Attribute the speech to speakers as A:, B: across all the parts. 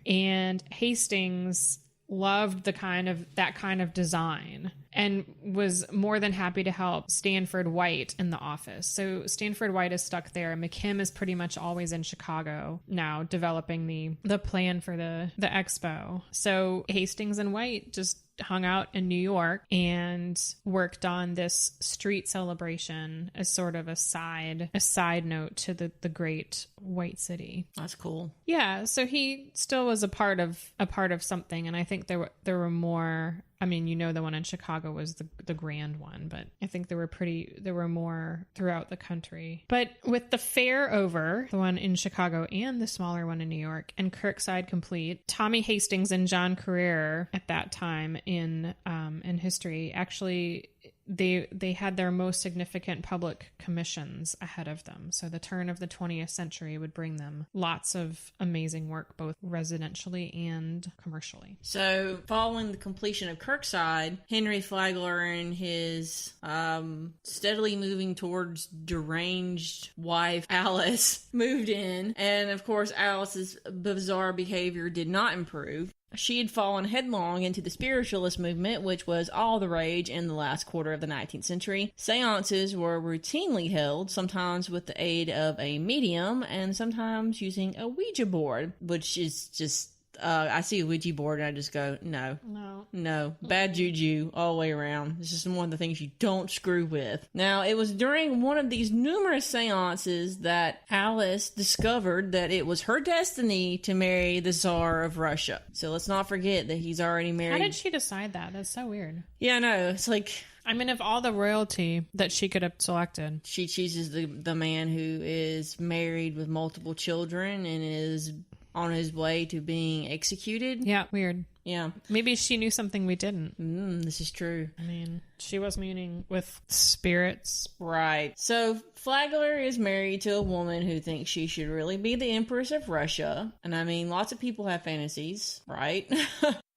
A: And Hastings loved that kind of design and was more than happy to help Stanford White in the office. So Stanford White is stuck there. McKim is pretty much always in Chicago now, developing the plan for the expo. So Hastings and White just hung out in New York and worked on this street celebration as sort of a side note to the great white city.
B: That's cool.
A: Yeah, so he still was a part of something, and I think there were more. I mean, the one in Chicago was the grand one, but I think there were more throughout the country. But with the fair over, the one in Chicago and the smaller one in New York, and Kirkside complete, Tommy Hastings and John Career at that time in history actually they had their most significant public commissions ahead of them. So the turn of the 20th century would bring them lots of amazing work, both residentially and commercially.
B: So following the completion of Kirkside, Henry Flagler and his steadily moving towards deranged wife Alice moved in. And of course, Alice's bizarre behavior did not improve. She had fallen headlong into the spiritualist movement, which was all the rage in the last quarter of the 19th century. Seances were routinely held, sometimes with the aid of a medium, and sometimes using a Ouija board, which is just... I see a Ouija board and I just go, no. Bad juju all the way around. It's just one of the things you don't screw with. Now, it was during one of these numerous seances that Alice discovered that it was her destiny to marry the Tsar of Russia. So let's not forget that he's already married.
A: How did she decide that? That's so weird.
B: Yeah, I know. It's like...
A: I mean, of all the royalty that she could have selected,
B: she chooses the man who is married with multiple children and is on his way to being executed.
A: Yeah, weird.
B: Yeah.
A: Maybe she knew something we didn't.
B: This is true.
A: I mean, she was meeting with spirits.
B: Right. So Flagler is married to a woman who thinks she should really be the Empress of Russia. And I mean, lots of people have fantasies, right?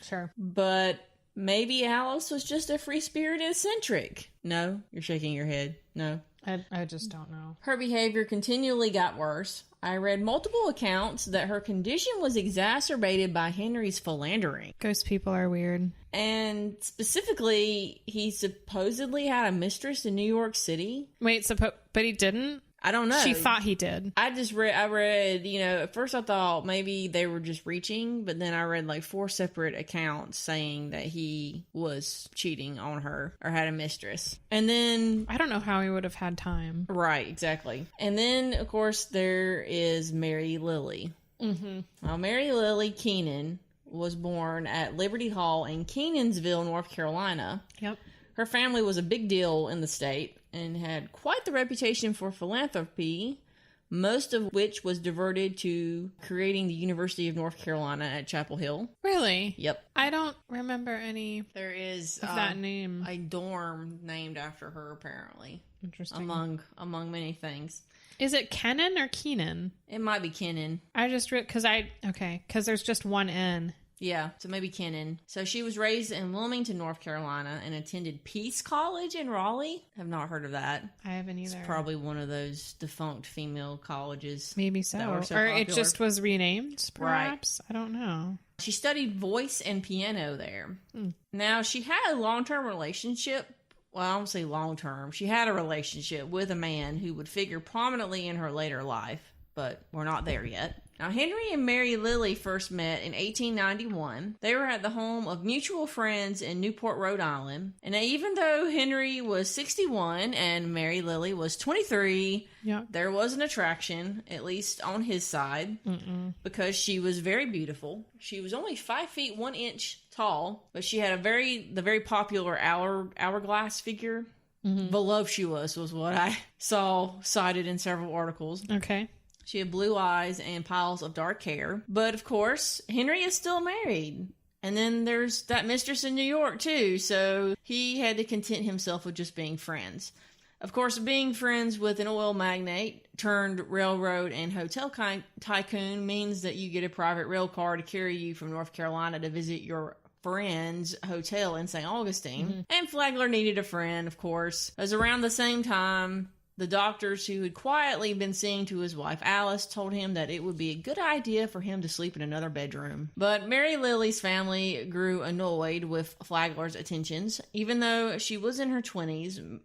A: Sure.
B: But maybe Alice was just a free-spirited eccentric. No? You're shaking your head. No?
A: I just don't know.
B: Her behavior continually got worse. I read multiple accounts that her condition was exacerbated by Henry's philandering.
A: Ghost people are weird.
B: And specifically, he supposedly had a mistress in New York City.
A: Wait, but he didn't?
B: I don't know.
A: She thought he did.
B: I read, at first I thought maybe they were just reaching, but then I read like 4 separate accounts saying that he was cheating on her or had a mistress. And then...
A: I don't know how he would have had time.
B: Right, exactly. And then, of course, there is Mary Lily.
A: Mm-hmm.
B: Well, Mary Lily Keenan was born at Liberty Hall in Kenansville, North Carolina.
A: Yep.
B: Her family was a big deal in the state and had quite the reputation for philanthropy, most of which was diverted to creating the University of North Carolina at Chapel Hill.
A: Really?
B: Yep.
A: I don't remember any.
B: There is
A: that name.
B: A dorm named after her, apparently.
A: Interesting.
B: Among many things.
A: Is it Kennan or Keenan?
B: It might be Kennan.
A: I just read because there's just one N.
B: Yeah, so maybe Kennan. So she was raised in Wilmington, North Carolina, and attended Peace College in Raleigh. Have not heard of that.
A: I haven't either.
B: It's probably one of those defunct female colleges.
A: Maybe so. Or
B: popular.
A: It just was renamed, perhaps? Right. I don't know.
B: She studied voice and piano there. Now, she had a long-term relationship. Well, I don't say long-term. She had a relationship with a man who would figure prominently in her later life, but we're not there yet. Now, Henry and Mary Lily first met in 1891. They were at the home of mutual friends in Newport, Rhode Island. And even though Henry was 61 and Mary Lily was 23, there was an attraction, at least on his side, because she was very beautiful. She was only 5 feet 1 inch tall, but she had the very popular hourglass figure. Voluptuous was what I saw cited in several articles.
A: Okay.
B: She had blue eyes and piles of dark hair. But, of course, Henry is still married. And then there's that mistress in New York, too. So he had to content himself with just being friends. Of course, being friends with an oil magnate turned railroad and hotel tycoon means that you get a private rail car to carry you from North Carolina to visit your friend's hotel in St. Augustine. And Flagler needed a friend, of course. It was around the same time The doctors who had quietly been seeing to his wife Alice told him that it would be a good idea for him to sleep in another bedroom. But Mary Lily's family grew annoyed with Flagler's attentions. Even though she was in her 20s,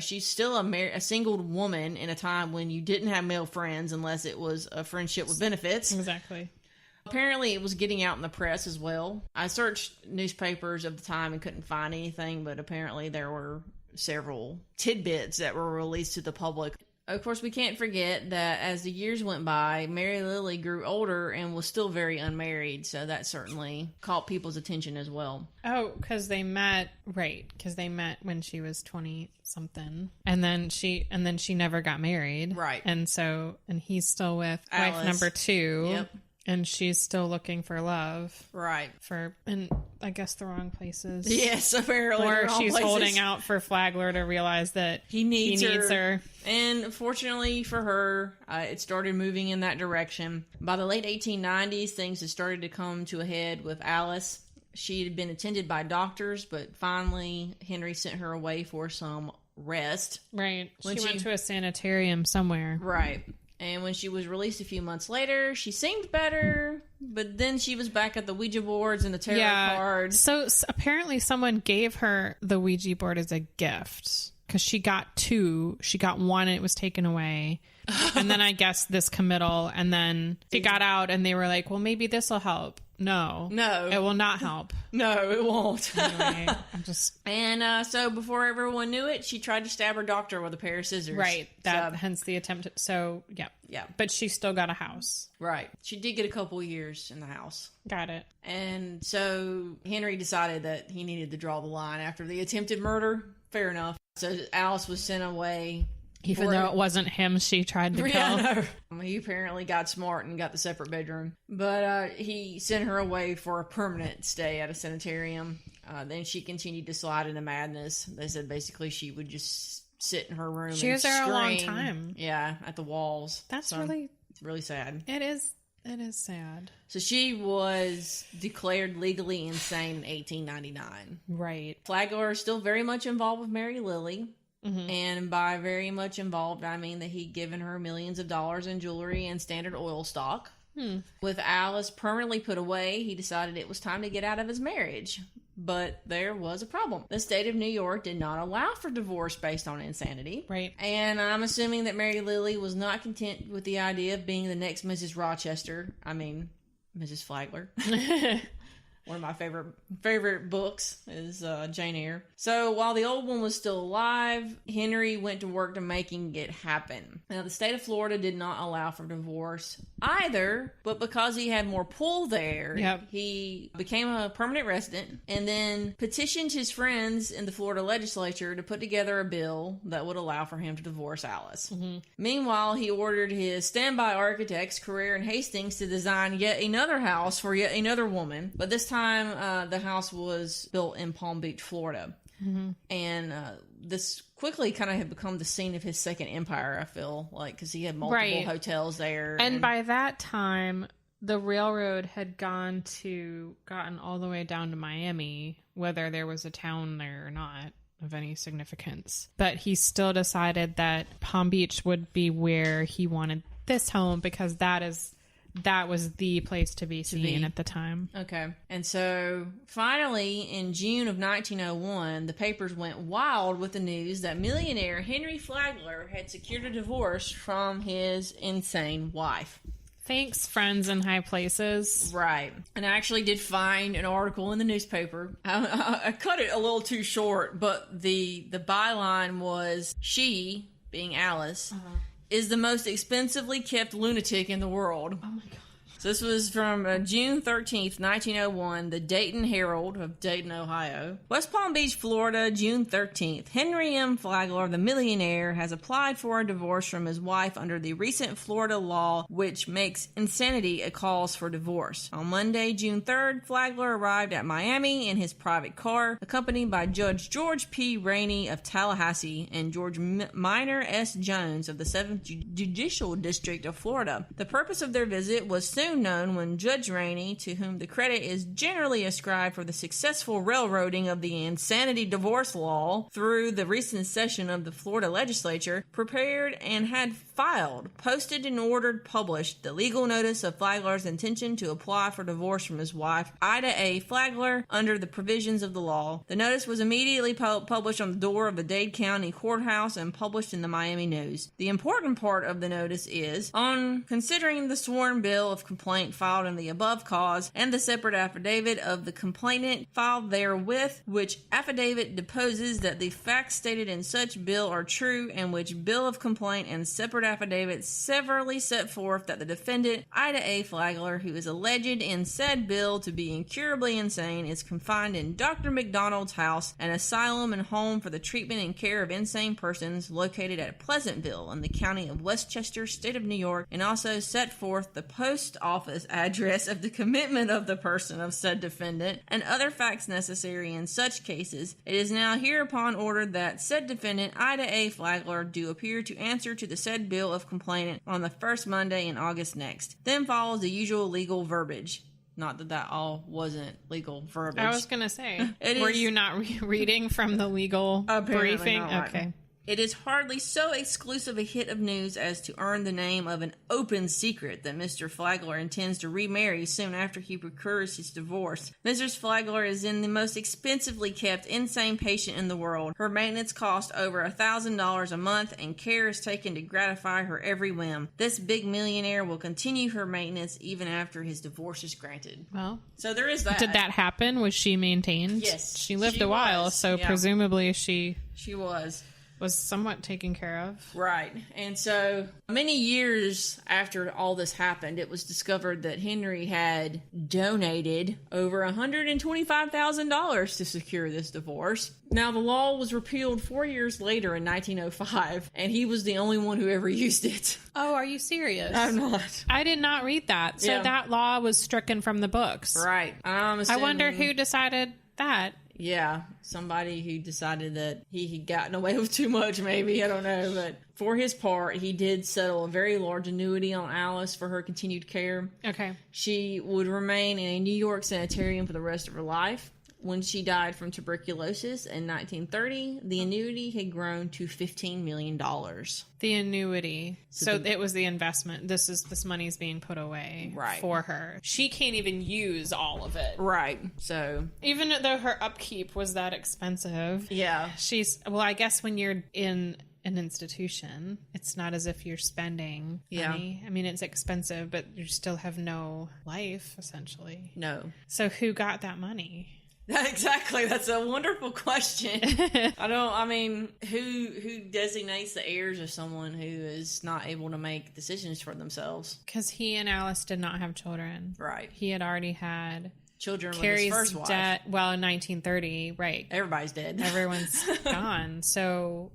B: she's still a single woman in a time when you didn't have male friends unless it was a friendship with benefits.
A: Exactly.
B: Apparently, it was getting out in the press as well. I searched newspapers of the time and couldn't find anything, but apparently there were several tidbits that were released to the public. Of course, we can't forget that as the years went by, Mary Lily grew older and was still very unmarried, so that certainly caught people's attention as well.
A: Oh, because they met when she was 20-something, and then she and got married.
B: Right.
A: And he's still with
B: Alice.
A: wife number 2.
B: Yep.
A: And she's still looking for love.
B: Right.
A: And I guess the wrong places.
B: Yes, apparently.
A: Or
B: the wrong
A: she's
B: places.
A: holding out for Flagler to realize that
B: he needs
A: her.
B: And fortunately for her, it started moving in that direction. By the late 1890s, things had started to come to a head with Alice. She had been attended by doctors, but finally Henry sent her away for some rest.
A: Right. She went to a sanitarium somewhere.
B: Right. And when she was released a few months later, she seemed better, but then she was back at the Ouija boards and the tarot cards.
A: So apparently someone gave her the Ouija board as a gift because she got 2. She got 1 and it was taken away. And then I guess this committal, and then she got out and they were like, well, maybe this will help. No, it will not help.
B: No, it won't.
A: Anyway,
B: And so before everyone knew it, she tried to stab her doctor with a pair of scissors.
A: Right. Hence the attempt. So, yeah.
B: Yeah.
A: But she still got a house.
B: Right. She did get a couple years in the house.
A: Got it.
B: And so Henry decided that he needed to draw the line after the attempted murder. Fair enough. So Alice was sent away.
A: Even though it wasn't him she tried to kill.
B: Yeah, no. He apparently got smart and got the separate bedroom. But he sent her away for a permanent stay at a sanitarium. Then she continued to slide into madness. They said basically she would just sit in her room
A: She
B: and
A: was there
B: scream.
A: a long time.
B: Yeah, at the walls.
A: That's
B: really sad.
A: It is sad.
B: So she was declared legally insane in 1899.
A: Right.
B: Flagler is still very much involved with Mary Lily.
A: Mm-hmm.
B: And by very much involved, I mean that he'd given her millions of dollars in jewelry and Standard Oil stock. With Alice permanently put away, he decided it was time to get out of his marriage. But there was a problem. The state of New York did not allow for divorce based on insanity.
A: Right.
B: And I'm assuming that Mary Lily was not content with the idea of being the next Mrs. Rochester. I mean, Mrs. Flagler. One of my favorite books is Jane Eyre. So while the old one was still alive, Henry went to work to making it happen. Now, the state of Florida did not allow for divorce either, but because he had more pull there, he became a permanent resident and then petitioned his friends in the Florida legislature to put together a bill that would allow for him to divorce Alice. Mm-hmm. Meanwhile, he ordered his standby architects, Carrere and Hastings, to design yet another house for yet another woman, but this time the house was built in Palm Beach, Florida. Mm-hmm. And this quickly kind of had become the scene of his second empire, I feel like, because he had multiple hotels there.
A: And by that time, the railroad had gotten all the way down to Miami, whether there was a town there or not of any significance. But he still decided that Palm Beach would be where he wanted this home because that was the place to be seen at the time.
B: Okay. And so finally, in June of 1901, the papers went wild with the news that millionaire Henry Flagler had secured a divorce from his insane wife.
A: Thanks, friends in high places.
B: Right. And I actually did find an article in the newspaper. I cut it a little too short, but the byline was, she, being Alice, is the most expensively kept lunatic in the world.
A: Oh my God.
B: So this was from June 13th, 1901, the Dayton Herald of Dayton, Ohio. West Palm Beach, Florida, June 13th. Henry M. Flagler, the millionaire, has applied for a divorce from his wife under the recent Florida law, which makes insanity a cause for divorce. On Monday, June 3rd, Flagler arrived at Miami in his private car, accompanied by Judge George P. Rainey of Tallahassee and George Minor S. Jones of the 7th Judicial District of Florida. The purpose of their visit was soon soon known when Judge Rainey, to whom the credit is generally ascribed for the successful railroading of the insanity divorce law through the recent session of the Florida legislature, prepared and had filed, posted and ordered published the legal notice of Flagler's intention to apply for divorce from his wife, Ida A. Flagler, under the provisions of the law. The notice was immediately published on the door of the Dade County Courthouse and published in the Miami News. The important part of the notice is, on considering the sworn bill of complaint filed in the above cause and the separate affidavit of the complainant filed therewith, which affidavit deposes that the facts stated in such bill are true, and which bill of complaint and separate affidavit severally set forth that the defendant, Ida A. Flagler, who is alleged in said bill to be incurably insane, is confined in Dr. McDonald's house, an asylum and home for the treatment and care of insane persons located at Pleasantville in the county of Westchester, state of New York, and also set forth the post office address of the commitment of the person of said defendant and other facts necessary in such cases. It is now hereupon ordered that said defendant, Ida A. Flagler, do appear to answer to the said bill of complainant on the first Monday in August next. Then follows the usual legal verbiage. Not that that all wasn't legal verbiage.
A: I was going to say, were you not reading from the legal briefing?
B: Not.
A: Okay.
B: It is hardly so exclusive a hit of news as to earn the name of an open secret that Mr. Flagler intends to remarry soon after he procures his divorce. Mrs. Flagler is in the most expensively kept insane patient in the world. Her maintenance costs over $1,000 a month, and care is taken to gratify her every whim. This big millionaire will continue her maintenance even after his divorce is granted.
A: Well,
B: so there is that.
A: Did that happen? Was she maintained?
B: Yes.
A: She lived a while, so presumably she
B: was
A: somewhat taken care of.
B: Right. And so many years after all this happened, it was discovered that Henry had donated over $125,000 to secure this divorce. Now, the law was repealed 4 years later in 1905, and he was the only one who ever used it.
A: Oh, are you serious?
B: I'm not.
A: I did not read that. So that law was stricken from the books.
B: Right.
A: I wonder who decided that.
B: Yeah, somebody who decided that he had gotten away with too much, maybe. I don't know. But for his part, he did settle a very large annuity on Alice for her continued care.
A: Okay.
B: She would remain in a New York sanitarium for the rest of her life. When she died from tuberculosis in 1930, the annuity had grown to $15 million.
A: The annuity. So it was the investment. This money is being put away for her. She can't even use all of it.
B: Right. So
A: even though her upkeep was that expensive.
B: Yeah.
A: I guess when you're in an institution, it's not as if you're spending money. I mean, it's expensive, but you still have no life, essentially.
B: No.
A: So who got that money?
B: Exactly. That's a wonderful question. Who designates the heirs of someone who is not able to make decisions for themselves?
A: Because he and Alice did not have children.
B: Right.
A: He had already had
B: children
A: Carrie's
B: with his first wife.
A: In 1930, right.
B: Everybody's dead.
A: Everyone's gone. So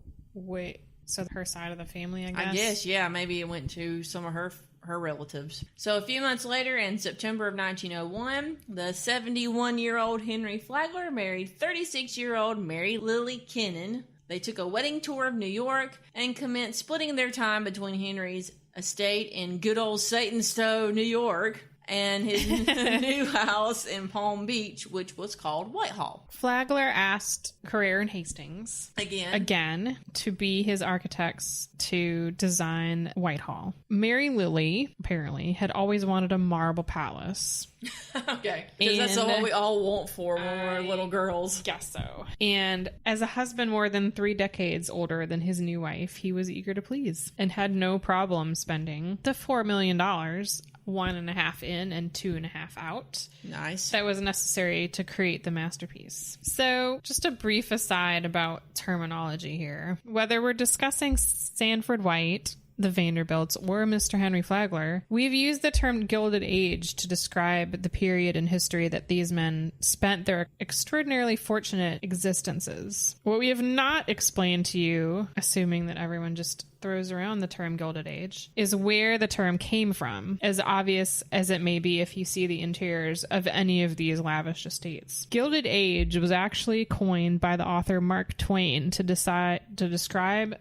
A: her side of the family, I guess?
B: I guess, yeah. Maybe it went to some of her relatives. So a few months later, in September of 1901, the 71-year-old Henry Flagler married 36-year-old Mary Lily Kennan. They took a wedding tour of New York and commenced splitting their time between Henry's estate in good old Satanstow, New York, and his new house in Palm Beach, which was called Whitehall.
A: Flagler asked Carrere and Hastings again to be his architects to design Whitehall. Mary Lily, apparently, had always wanted a marble palace.
B: Okay. Because that's what we all want for when we're little girls.
A: Guess so. And as a husband more than 3 decades older than his new wife, he was eager to please and had no problem spending the $4 million, 1.5 in and 2.5 out.
B: Nice.
A: That was necessary to create the masterpiece. So, just a brief aside about terminology here. Whether we're discussing Sanford White, the Vanderbilts, or Mr. Henry Flagler, we've used the term Gilded Age to describe the period in history that these men spent their extraordinarily fortunate existences. What we have not explained to you, assuming that everyone just throws around the term Gilded Age, is where the term came from, as obvious as it may be if you see the interiors of any of these lavish estates. Gilded Age was actually coined by the author Mark Twain to describe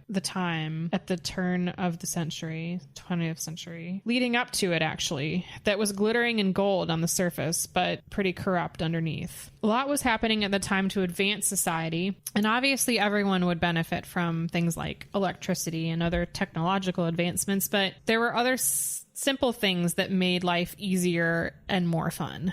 A: the time at the turn of the century, 20th century, leading up to it actually, that was glittering in gold on the surface, but pretty corrupt underneath. A lot was happening at the time to advance society, and obviously everyone would benefit from things like electricity and other technological advancements, but there were other simple things that made life easier and more fun.